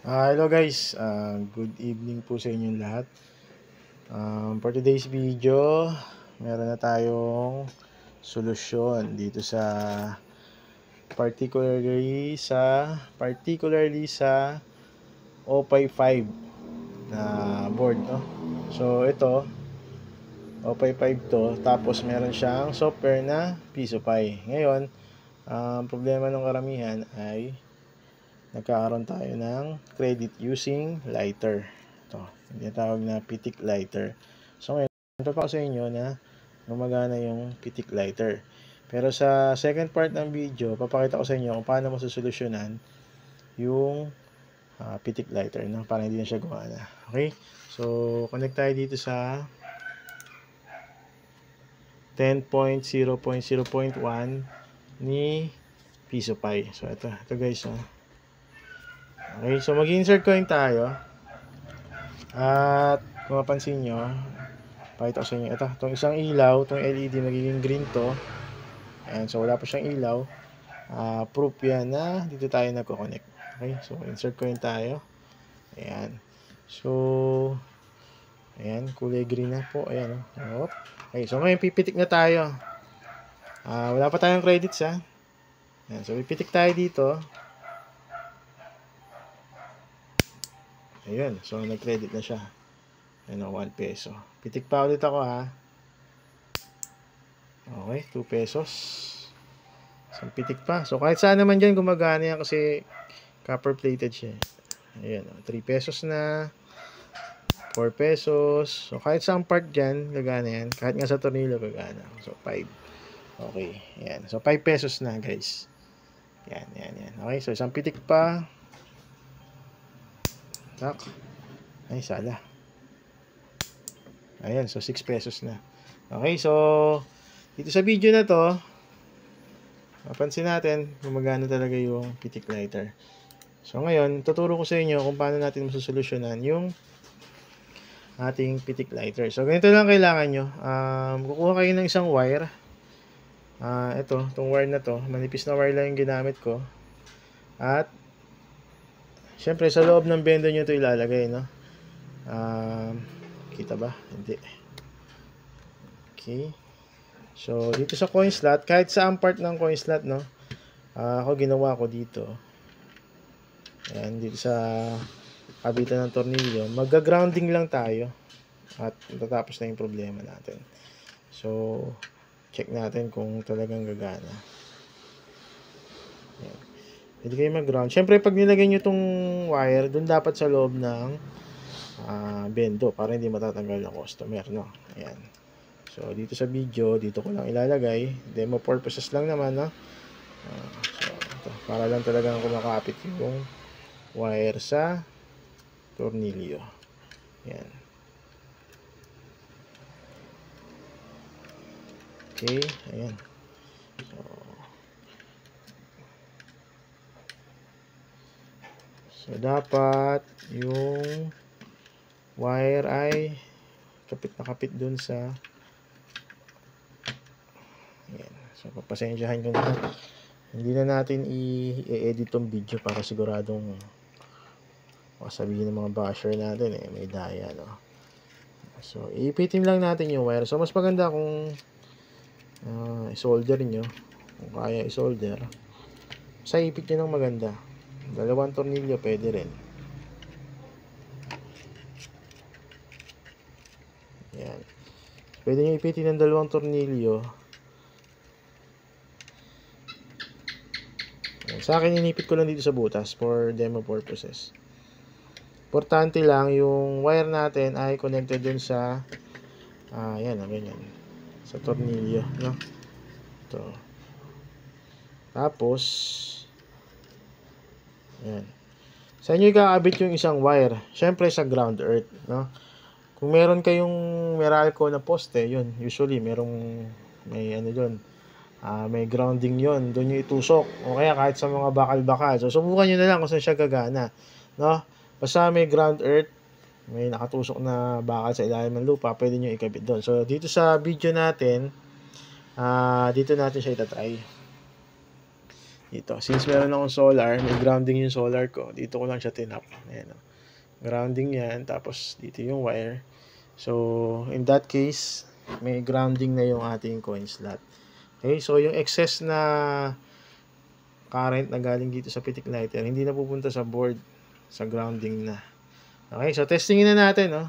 Hello guys, good evening po sa inyong lahat. For today's video, meron na tayong solusyon dito sa particularly sa OPI 5 na board, no? So ito, OPI 5 to, tapos meron siyang software na Piso-Pi. Ngayon, problema ng karamihan ay nagkakaroon tayo ng credit using lighter. Ito, yung tawag na pitik lighter. So ngayon, ito pa sa inyo na gumagana yung pitik lighter. Pero sa second part ng video, papakita ko sa inyo kung paano mo susolusyonan yung pitik lighter na para hindi na siya gumana. Okay? So, connect tayo dito sa 10.0.0.1 ni Piso-Pi. So, ito guys, Okay, so mag-insert coin tayo. At kung mapansin nyo, pakita ko sa inyo, itong isang ilaw, itong LED magiging green to. Ayan, so wala pa siyang ilaw. Proof yan na dito tayo nagko-connect. Okay, so insert coin tayo. Ayan. So, ayan, kulay green na po. Ayan, oh. Okay, so ngayon pipitik na tayo. Wala pa tayong credits, ha. Ayan, so pipitik tayo dito. Ayun, so nag-credit na siya. Ano, 1 peso. Pitik pa ulit ako, ha. Okay, 2 pesos. Isang pitik pa. So kahit saan naman dyan gumagana yan kasi copper plated siya. Ayan, 3 pesos na. 4 pesos. So kahit saan part dyan gagana yan. Kahit nga sa tornilyo gagana. So 5. Okay, ayan. So 5 pesos na, guys. Yan. Okay, so isang pitik pa. Tak. Ay, sala. Ayan, so 6 pesos na. Okay, so dito sa video na to, mapansin natin, gumagana talaga yung pitik lighter. So ngayon, tuturo ko sa inyo kung paano natin masosolusyonan yung ating pitik lighter. So ganito lang kailangan nyo. Kukuha kayo ng isang wire. Itong wire na to, manipis na wire lang yung ginamit ko. At syempre, sa loob ng bendo nyo ito ilalagay, no? Kita ba? Hindi. Okay. So, dito sa coin slot, kahit saan part ng coin slot, no? Ako ginawa ko dito. Ayan, dito sa kabitan ng tornilyo. Magga-grounding lang tayo. At matatapos na yung problema natin. So, check natin kung talagang gagana. Ayan. Pwede kayo mag-ground. Siyempre, pag nilagay nyo itong wire, dun dapat sa loob ng bendo para hindi matatanggal ng customer, no? Ayan. So, dito sa video, dito ko lang ilalagay. Demo purposes lang naman, no? So, ito, para lang talagang kumakapit yung wire sa tornilyo. Ayan. Okay, ayan. So, dapat yung wire ay kapit na kapit dun sa ayan. So, papasensyahan ko na. Hindi na natin i-edit tong video para siguradong sabihin ng mga basher natin may daya, no? So, iipitin lang natin yung wire. So, mas maganda kung i-solder nyo. Kung kaya i-solder. Sa ipit nyo ng maganda. Dalawang tornilyo pwede rin. Ayan. Pwede nyo ipitin ng dalawang tornilyo. Ayan. Sa akin, inipit ko lang dito sa butas for demo purposes. Importante lang yung wire natin ay connected dun sa ayan, ganyan. Sa tornilyo, no? Ito. Tapos ayan. Sa inyo ikakabit yung isang wire. Syempre sa ground earth, no? Kung meron kayong Meralco na poste, yun, usually may ano doon. May grounding yun, doon yung itusok. O kaya kahit sa mga bakal-bakal. So subukan niyo na lang kung saan siya gagana, no? Basta may ground earth, may nakatusok na bakal sa ilalim ng lupa, pwede niyo ikabit doon. So dito sa video natin, dito natin siya itatry. dito. Since meron akong solar, may grounding yung solar ko. Dito ko lang siya tinap. Ayan, oh. Grounding yan. Tapos dito yung wire. So, in that case, may grounding na yung ating coin slot. Okay, so yung excess na current na galing dito sa pitik lighter, hindi na pupunta sa board, sa grounding na. Okay, so testingin na natin, no?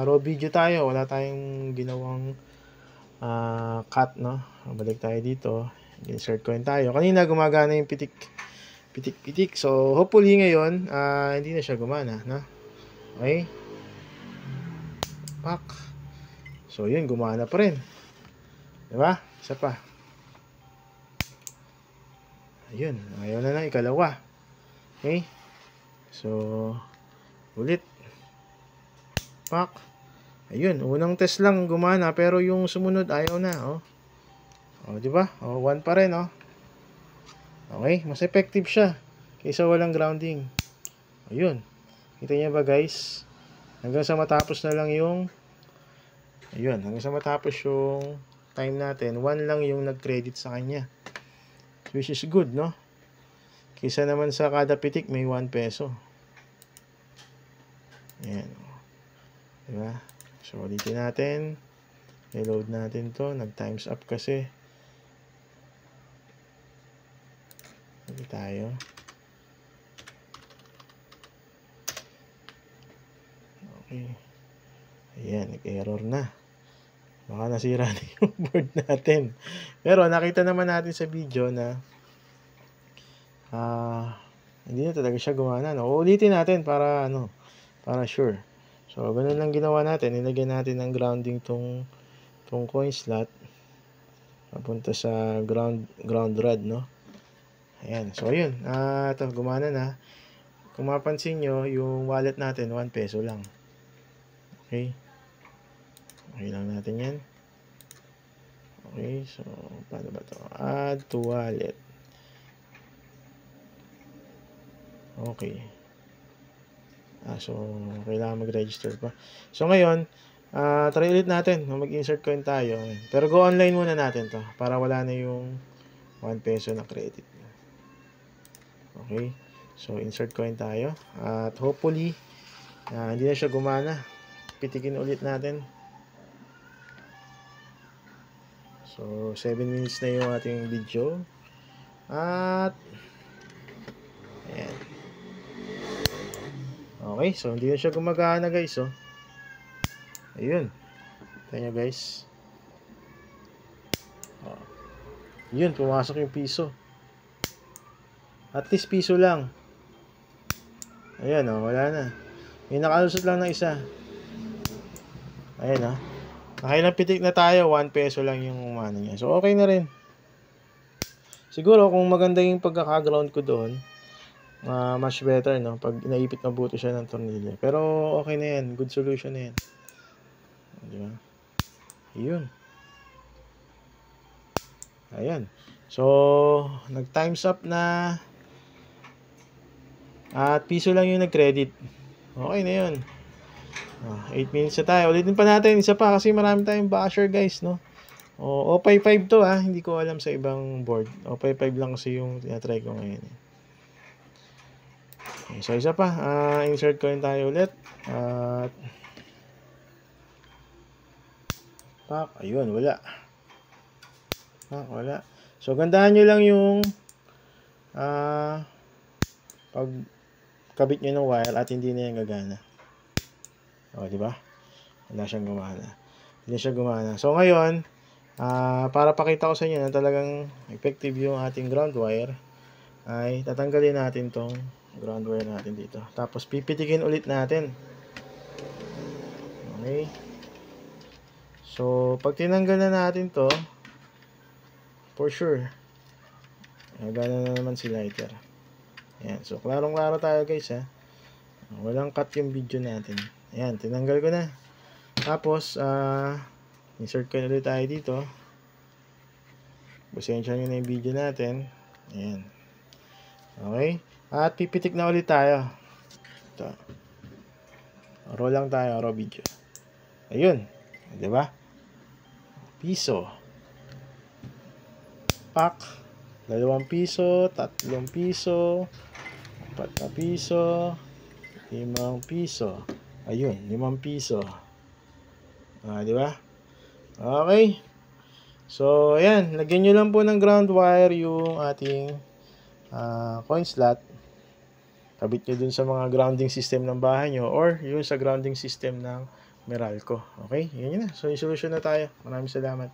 Raw video tayo, wala tayong ginawang cut, no? Balik tayo dito. Insert coin tayo. Kanina gumagana yung pitik. So, hopefully ngayon, hindi na siya gumana, no? Okay. Pak. So, yun, gumana pa rin. Diba? Isa pa. Ayun, ayaw na lang ikalawa. Okay? So, ulit. Pak. Ayun, unang test lang gumana, pero yung sumunod ayaw na, oh. Oh, di ba? Oh, 1 pa rin, oh. Okay, mas effective siya kaysa walang grounding. Ayun. Kita niyo ba, guys? Hanggang sa matapos na lang yung hanggang sa matapos yung time natin, 1 lang yung nag-credit sa kanya. Which is good, no? Kaysa naman sa kada pitik may 1 peso. Ayan. Diba? So, ulitin natin. I-load natin to. Nag-times up kasi. Ulit tayo. Okay. Ayan, nag-error na. Baka nasira na yung board natin. Pero nakita naman natin sa video na hindi na talaga siya gumana. No? Uulitin natin para sure. So, ganun lang ginawa natin. Nilagyan natin ng grounding tong coin slot papunta sa ground rod, no? Ayan. So, ayun. Ito, gumana na. Kung mapansin nyo, yung wallet natin, 1 peso lang. Okay. Okay lang natin yan. Okay. So, paano ba ito? Add to wallet. Okay. So, kailangan mag-register pa. So, ngayon, try ulit natin. Mag-insert coin tayo. Pero go online muna natin to para wala na yung 1 peso na credit. Okay. So, insert coin tayo. At hopefully, hindi na siya gumana. Pitikin ulit natin. So, 7 minutes na yung ating video. At, ayan. Okay, so hindi na siya gumagana, guys, oh. Ayun. Tignan nyo, guys. Yun, pumasok yung piso. At least piso lang. Ayan, oh, wala na. May nakalusot lang ng isa. Ayan, oh. Nakailang pitik na tayo, 1 peso lang yung umano niya. So, okay na rin. Siguro, kung maganda yung pagkaka-ground ko doon, much better, no? Pag inaipit mabuti siya ng tornilyo. Pero, okay na yan. Good solution na yan. Diba? Ayun. Ayan. So, nag-times up na. At piso lang yung nag-credit. Okay na yun. 8 minutes na tayo. Ulitin pa natin. Isa pa kasi marami tayong basher, guys, no? O55 to, hindi ko alam sa ibang board. O55 lang kasi yung tinatry ko ngayon. Okay, so, isa pa. Insert coin tayo ulit. At pak. Ayun, wala. Pak, wala. So, gandahan nyo lang yung pag kabit nyo ng wire at hindi na yung gagana. O, di ba? Wala siyang gumana. Hindi siya gumana. So, ngayon, para pakita ko sa inyo na talagang effective yung ating ground wire, ay tatanggalin natin tong ground wire natin dito. Tapos, pipitikin ulit natin. Okay. So, pag tinanggal na natin to, for sure, gana na naman si lighter. Ayan. So, klarong-klaro tayo, guys, ha. Walang cut yung video natin. Ayan, tinanggal ko na. Tapos, insert ko na ulit tayo dito. Pasensya nyo na yung video natin. Ayan. Okay. At pipitik na ulit tayo. Ito. Raw lang tayo, raw video. Ayun. Diba? Piso. Pak. 2 piso, 3 piso, 4 piso, 5 piso. Ayun, 5 piso. Di ba? Okay. So, ayan. Lagyan nyo lang po ng ground wire yung ating coin slot. Kabit nyo dun sa mga grounding system ng bahay nyo or yung sa grounding system ng Meralco. Okay? Yun na. So, yung solution na tayo. Maraming salamat.